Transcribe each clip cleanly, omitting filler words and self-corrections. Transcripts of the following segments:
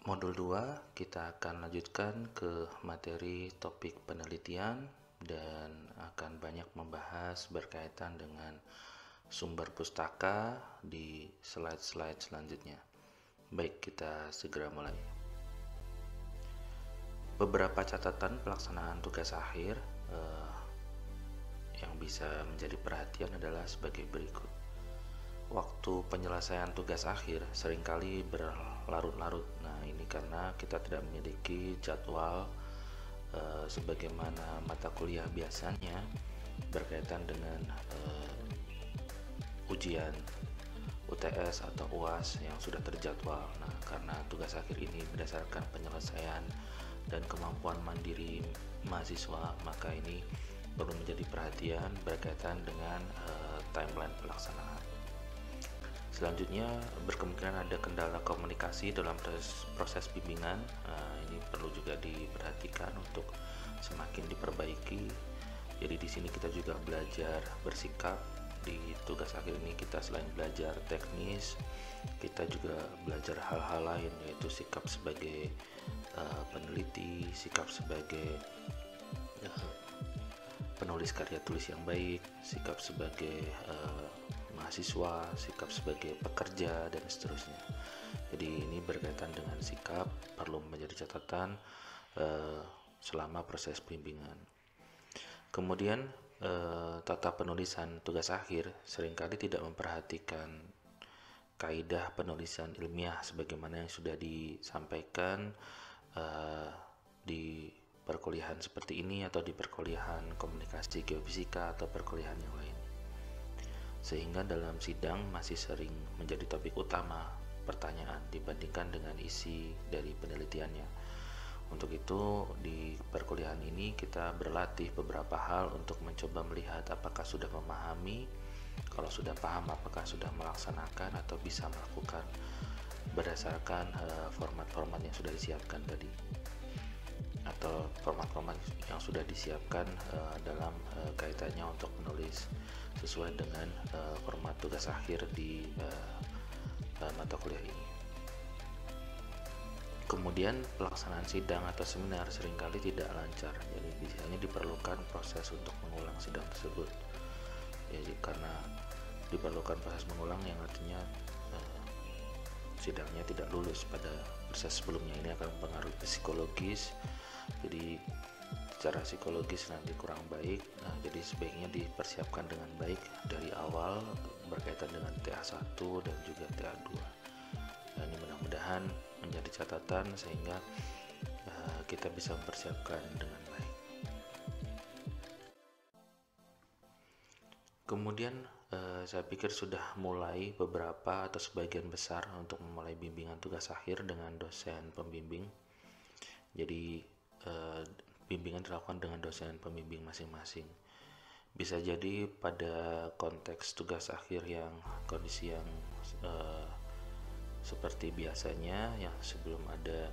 Modul 2 kita akan lanjutkan ke materi topik penelitian dan akan banyak membahas berkaitan dengan sumber pustaka di slide-slide selanjutnya. Baik, kita segera mulai. Beberapa catatan pelaksanaan tugas akhir yang bisa menjadi perhatian adalah sebagai berikut. Waktu penyelesaian tugas akhir seringkali berlarut-larut. Nah, ini karena kita tidak memiliki jadwal sebagaimana mata kuliah biasanya berkaitan dengan ujian UTS atau UAS yang sudah terjadwal. Nah, karena tugas akhir ini berdasarkan penyelesaian dan kemampuan mandiri mahasiswa, maka ini perlu menjadi perhatian berkaitan dengan timeline pelaksanaan. Selanjutnya, berkemungkinan ada kendala komunikasi dalam proses bimbingan. Ini perlu juga diperhatikan untuk semakin diperbaiki. Jadi di sini kita juga belajar bersikap. Di tugas akhir ini kita selain belajar teknis, kita juga belajar hal-hal lain, yaitu sikap sebagai peneliti, sikap sebagai penulis karya tulis yang baik, sikap sebagai mahasiswa, sikap sebagai pekerja, dan seterusnya. Jadi ini berkaitan dengan sikap, perlu menjadi catatan selama proses bimbingan. Kemudian tata penulisan tugas akhir seringkali tidak memperhatikan kaidah penulisan ilmiah sebagaimana yang sudah disampaikan di perkuliahan seperti ini atau di perkuliahan komunikasi geofisika atau perkuliahan yang lain, sehingga dalam sidang masih sering menjadi topik utama pertanyaan dibandingkan dengan isi dari penelitiannya. Untuk itu di perkuliahan ini kita berlatih beberapa hal untuk mencoba melihat apakah sudah memahami, kalau sudah paham apakah sudah melaksanakan atau bisa melakukan berdasarkan format-format yang sudah disiapkan tadi, atau format-format yang sudah disiapkan dalam kaitannya untuk menulis sesuai dengan format tugas akhir di mata kuliah ini. Kemudian pelaksanaan sidang atau seminar seringkali tidak lancar, jadi biasanya diperlukan proses untuk mengulang sidang tersebut. Jadi karena diperlukan proses mengulang yang artinya sidangnya tidak lulus pada proses sebelumnya, ini akan mempengaruhi psikologis. Jadi secara psikologis nanti kurang baik. Nah, jadi sebaiknya dipersiapkan dengan baik dari awal berkaitan dengan TA1 dan juga TA2. Nah, ini mudah-mudahan menjadi catatan sehingga kita bisa mempersiapkan dengan baik. Kemudian saya pikir sudah mulai beberapa atau sebagian besar untuk memulai bimbingan tugas akhir dengan dosen pembimbing. Jadi bimbingan dilakukan dengan dosen pembimbing masing-masing. Bisa jadi pada konteks tugas akhir yang kondisi yang seperti biasanya, yang sebelum ada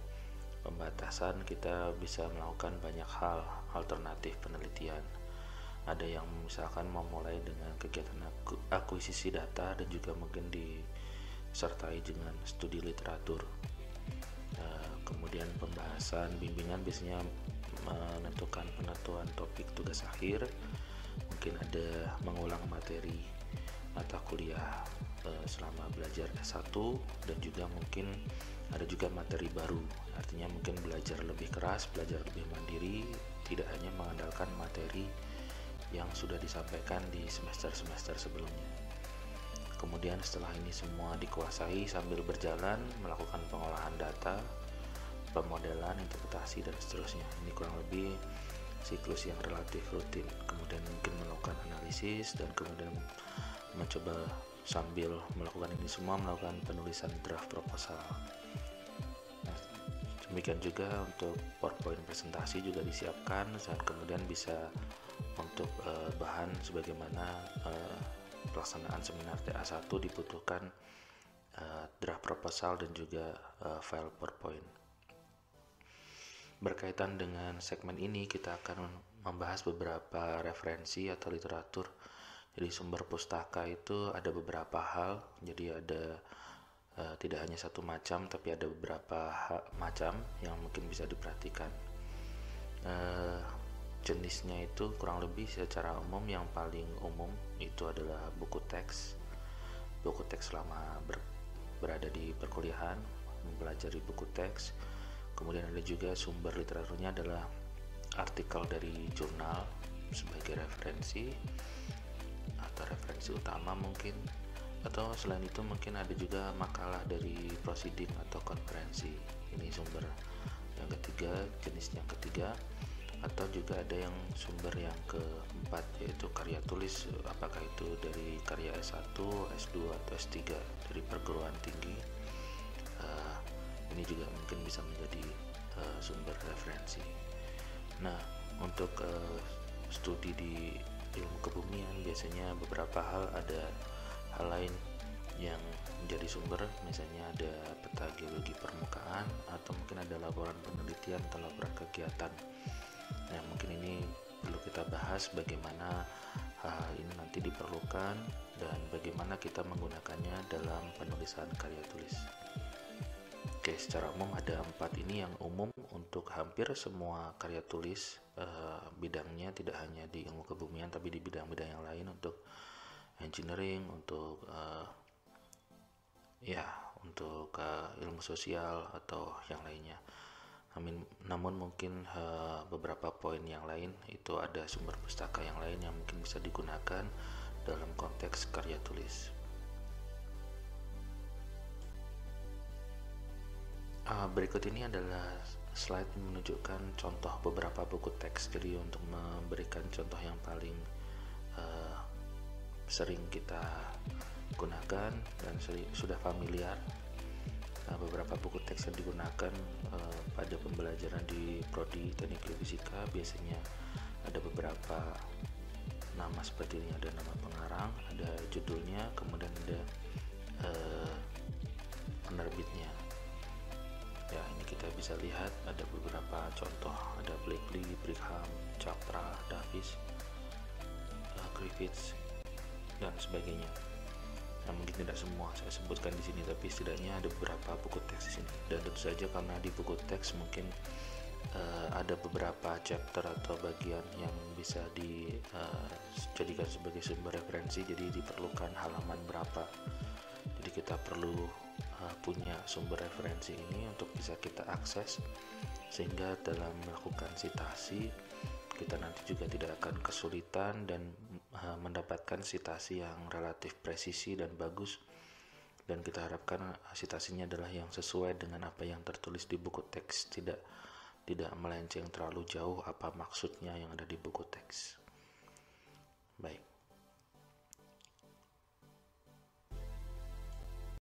pembatasan kita bisa melakukan banyak hal alternatif penelitian. Ada yang misalkan memulai dengan kegiatan akuisisi data dan juga mungkin disertai dengan studi literatur. Kemudian pembahasan bimbingan biasanya menentukan penentuan topik tugas akhir, mungkin ada mengulang materi mata kuliah selama belajar S1, dan juga mungkin ada juga materi baru, artinya mungkin belajar lebih keras, belajar lebih mandiri, tidak hanya mengandalkan materi yang sudah disampaikan di semester-semester sebelumnya. Kemudian setelah ini semua dikuasai sambil berjalan melakukan pengolahan data, pemodelan, interpretasi, dan seterusnya. Ini kurang lebih siklus yang relatif rutin. Kemudian mungkin melakukan analisis dan kemudian mencoba sambil melakukan ini semua melakukan penulisan draft proposal. Nah, demikian juga untuk PowerPoint presentasi juga disiapkan dan kemudian bisa untuk bahan sebagaimana pelaksanaan seminar TA1 dibutuhkan draft proposal dan juga file PowerPoint. Berkaitan dengan segmen ini kita akan membahas beberapa referensi atau literatur. Jadi sumber pustaka itu ada beberapa hal, jadi ada Tidak hanya satu macam, tapi ada beberapa macam yang mungkin bisa diperhatikan. Jenisnya itu kurang lebih secara umum, yang paling umum itu adalah buku teks selama berada di perkuliahan, mempelajari buku teks. Kemudian ada juga sumber literaturnya adalah artikel dari jurnal sebagai referensi atau referensi utama mungkin, atau selain itu mungkin ada juga makalah dari proceeding atau konferensi. Ini sumber yang ketiga, jenis yang ketiga. Atau juga ada yang sumber yang keempat, yaitu karya tulis, apakah itu dari karya S1, S2 atau S3 dari perguruan tinggi. Ini juga mungkin bisa menjadi sumber referensi. Nah, untuk studi di ilmu kebumian biasanya beberapa ada hal lain yang menjadi sumber, misalnya ada peta geologi permukaan, atau mungkin ada laporan penelitian atau laporan kegiatan. Nah, mungkin ini perlu kita bahas bagaimana hal ini nanti diperlukan dan bagaimana kita menggunakannya dalam penulisan karya tulis. Oke, secara umum ada 4 ini yang umum untuk hampir semua karya tulis, bidangnya tidak hanya di ilmu kebumian tapi di bidang-bidang yang lain, untuk engineering, untuk ilmu sosial atau yang lainnya. Namun mungkin beberapa poin yang lain itu ada sumber pustaka yang lain yang mungkin bisa digunakan dalam konteks karya tulis. Berikut ini adalah slide menunjukkan contoh beberapa buku teks. Jadi untuk memberikan contoh yang paling sering kita gunakan dan sudah familiar, beberapa buku teks yang digunakan pada pembelajaran di prodi teknik geofisika biasanya ada beberapa nama seperti ini. Ada nama pengarang, ada judulnya, kemudian ada penerbitnya. Ya, ini kita bisa lihat ada beberapa contoh, ada Blakely, Brigham, Chopra, Davis, Griffiths dan sebagainya. Nah, mungkin tidak semua saya sebutkan di sini, tapi setidaknya ada beberapa buku teks di sini. Dan tentu saja karena di buku teks mungkin ada beberapa chapter atau bagian yang bisa dijadikan sebagai sumber referensi, jadi diperlukan halaman berapa. Jadi kita perlu punya sumber referensi ini untuk bisa kita akses, sehingga dalam melakukan sitasi kita nanti juga tidak akan kesulitan dan mendapatkan sitasi yang relatif presisi dan bagus, dan kita harapkan sitasinya adalah yang sesuai dengan apa yang tertulis di buku teks, tidak melenceng terlalu jauh apa maksudnya yang ada di buku teks. Baik.